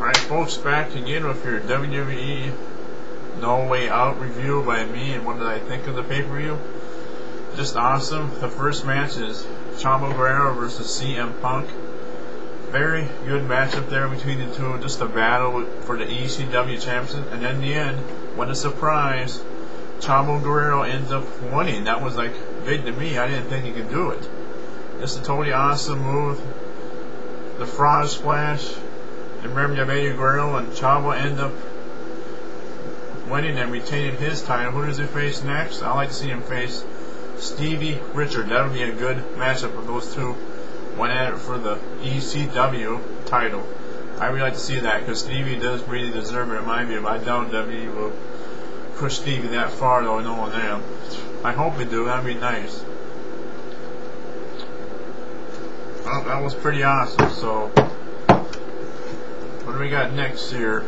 Alright folks, back again with your WWE No Way Out review by me, and what did I think of the pay-per-view? Just awesome. The first match is Chavo Guerrero versus CM Punk. Very good matchup there between the two, just a battle for the ECW championship, and in the end, what a surprise, Chavo Guerrero ends up winning. That was like big to me. I didn't think he could do it. Just a totally awesome move. The frog splash. And remember, Chavo Guerrero and Chavo end up winning and retaining his title. Who does he face next? I like to see him face Stevie Richards. That would be a good matchup of those two. One at it for the ECW title. I really like to see that because Stevie does really deserve it in my view. I doubt WWE will push Stevie that far though, knowing them. I hope they do. That'd be nice. Well, that was pretty awesome. So, what do we got next here?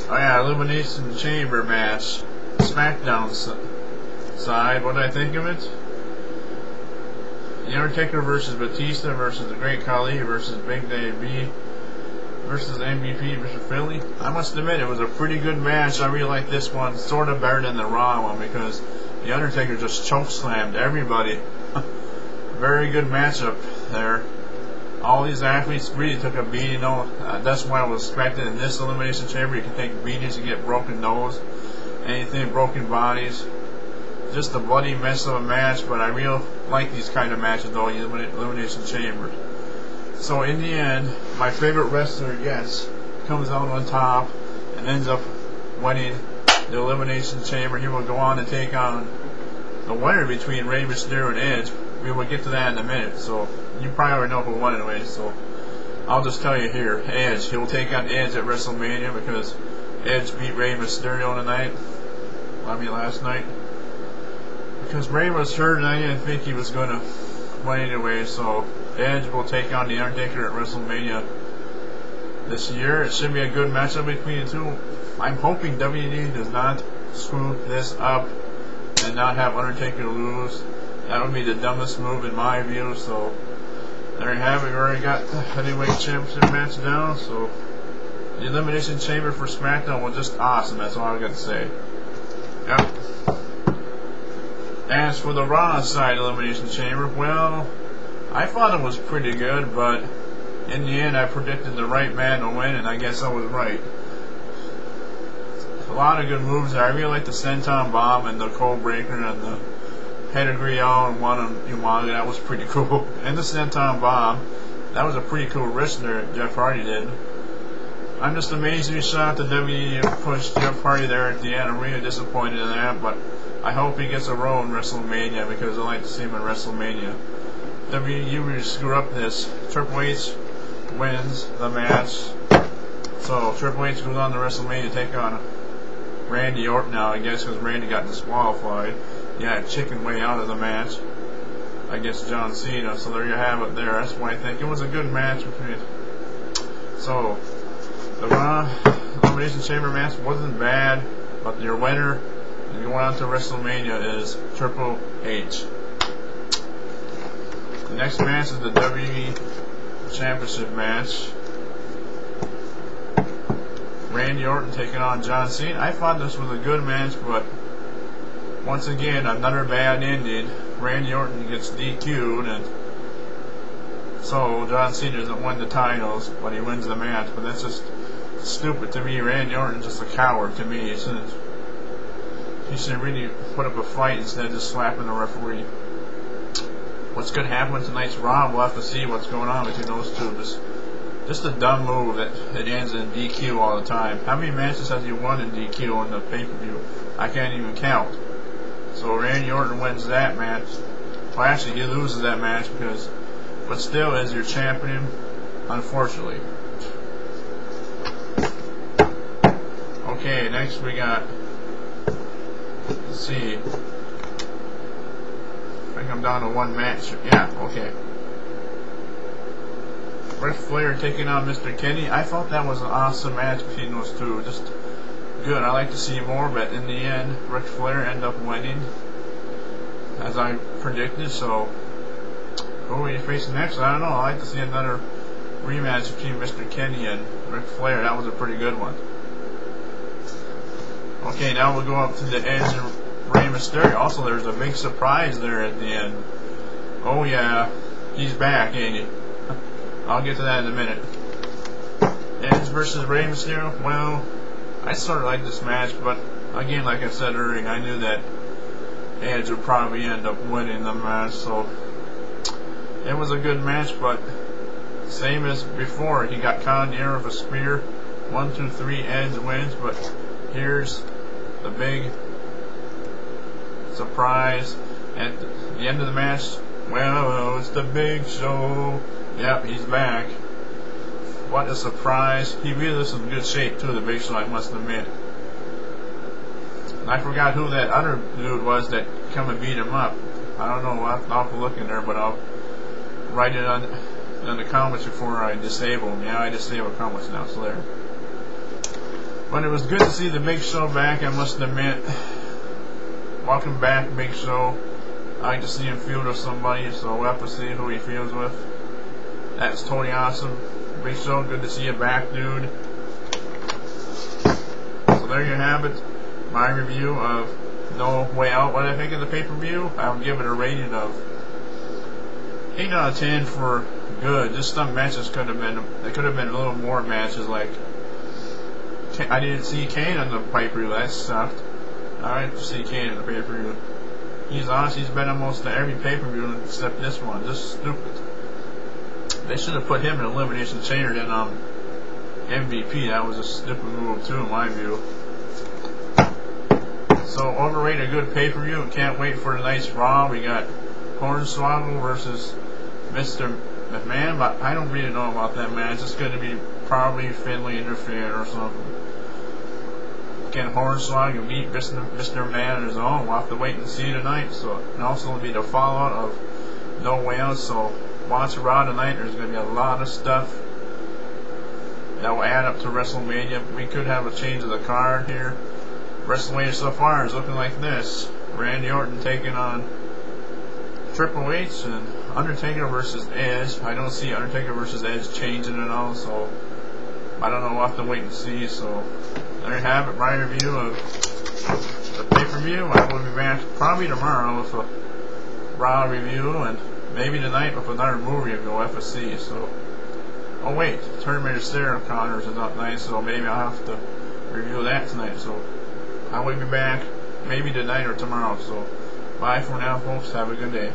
Oh yeah, Elimination Chamber match. SmackDown side. What did I think of it? The Undertaker versus Batista versus the Great Khali versus Big Daddy V versus MVP versus Philly. I must admit, it was a pretty good match. I really like this one, sort of better than the Raw one, because the Undertaker just chokeslammed everybody. Very good matchup there. All these athletes really took a beating. That's why I was expecting in this Elimination Chamber. You can take beatings and get broken nose, anything, broken bodies. Just a bloody mess of a match, but I really like these kind of matches though, Elimination Chamber. So in the end, my favorite wrestler, yes, comes out on top and ends up winning the Elimination Chamber. He will go on to take on the winner between Rey Mysterio and Edge. We will get to that in a minute, so you probably already know who won anyway, so I'll just tell you here, Edge. He will take on Edge at WrestleMania because Edge beat Rey Mysterio last night. Because Rey was hurt and I didn't think he was going to win anyway, so Edge will take on The Undertaker at WrestleMania this year. It should be a good matchup between the two. I'm hoping WWE does not screw this up and not have Undertaker lose. That would be the dumbest move in my view, so there you have it. We already got the heavyweight championship match down, so the Elimination Chamber for SmackDown was just awesome. That's all I've got to say. Yep. As for the Raw side Elimination Chamber, well, I thought it was pretty good, but in the end I predicted the right man to win, and I guess I was right. A lot of good moves there. I really like the Senton Bomb and the Code Breaker and the Pedigree all in one on Umaga. That was pretty cool. And the Senton Bomb, that was a pretty cool wrist there Jeff Hardy did. I'm just amazed we shot the WWE pushed Jeff Hardy there at the end. I'm really disappointed in that, but I hope he gets a role in WrestleMania because I like to see him in WrestleMania. WWE really screw up this. Triple H wins the match. So Triple H goes on to WrestleMania to take on Randy Orton now, I guess, because Randy got disqualified. Yeah, chicken way out of the match against John Cena. So there you have it there. That's why I think it was a good match between. So the Raw Elimination Chamber match wasn't bad, but your winner and going on to WrestleMania is Triple H. The next match is the WWE Championship match. Randy Orton taking on John Cena. I thought this was a good match, but once again, another bad ending. Randy Orton gets DQ'd, and so John Cena doesn't win the titles, but he wins the match. But that's just stupid to me. Randy Orton's just a coward to me. He should really put up a fight instead of just slapping the referee. What's going to happen in tonight's Raw, we'll have to see what's going on between those two. Just a dumb move that it ends in DQ all the time. How many matches has he won in DQ on the pay-per-view? I can't even count. So Randy Orton wins that match. Well, actually, he loses that match but still is your champion, unfortunately. Okay, next we got, let's see. I think I'm down to one match. Yeah, okay. Ric Flair taking on Mr. Kenny. I thought that was an awesome match between those two. Just good. I like to see more, but in the end, Ric Flair ended up winning. as I predicted. So who are you facing next? I don't know. I'd like to see another rematch between Mr. Kenny and Ric Flair. That was a pretty good one. Okay, now we'll go up to the Edge and Rey Mysterio. Also, there's a big surprise there at the end. Oh yeah, he's back, ain't he? I'll get to that in a minute. Edge versus Rey Mysterio. Well, I sort of like this match, but again, like I said earlier, I knew that Edge would probably end up winning the match, so it was a good match, but same as before, he got caught in the air with a spear. 1, 2, 3, Edge wins, but here's the big surprise at the end of the match. Well, it's the Big Show. Yep, he's back. What a surprise. He really is in good shape too, the Big Show, I must admit. I forgot who that other dude was that come and beat him up. I don't know, I'll have to look in there, but I'll write it on the comments before I disable them. Yeah, I disable comments now, so there. But it was good to see the Big Show back, I must admit. Welcome back, Big Show. I like to see him feud with somebody, so we'll have to see who he feuds with. That's totally awesome. Big Show, good to see you back, dude. So there you have it. My review of No Way Out. What I think of the pay-per-view? I would give it a rating of 8 out of 10 for good. Just some matches could have been. There could have been a little more matches. Like I didn't see Kane on the pay-per-view. That sucked. I like to see Kane in the pay-per-view. He's honest. He's been almost to every pay-per-view except this one. Just stupid. They should have put him in Elimination Chamber than MVP. That was a stupid move too, in my view. So overrated, good pay-per-view. Can't wait for tonight's Raw. We got Hornswoggle versus Mr. McMahon, but I don't really know about that match. It's going to be probably Finlay interfered or something. Can Hornswoggle beat Mr. McMahon on his own? We'll have to wait and see tonight. So, and also it'll be the fallout of No Way Out. So watch Raw tonight. There's going to be a lot of stuff that will add up to WrestleMania. We could have a change of the card here. WrestleMania so far is looking like this. Randy Orton taking on Triple H and Undertaker versus Edge. I don't see Undertaker versus Edge changing at all, so I don't know. We'll have to wait and see. So there you have it, my review of the pay-per-view. I will be back probably tomorrow with a Raw review and maybe tonight with another movie review, FSC. So, oh wait, Terminator Sarah Connors is up nice, so maybe I'll have to review that tonight. So I will be back maybe tonight or tomorrow. So bye for now, folks. Have a good day.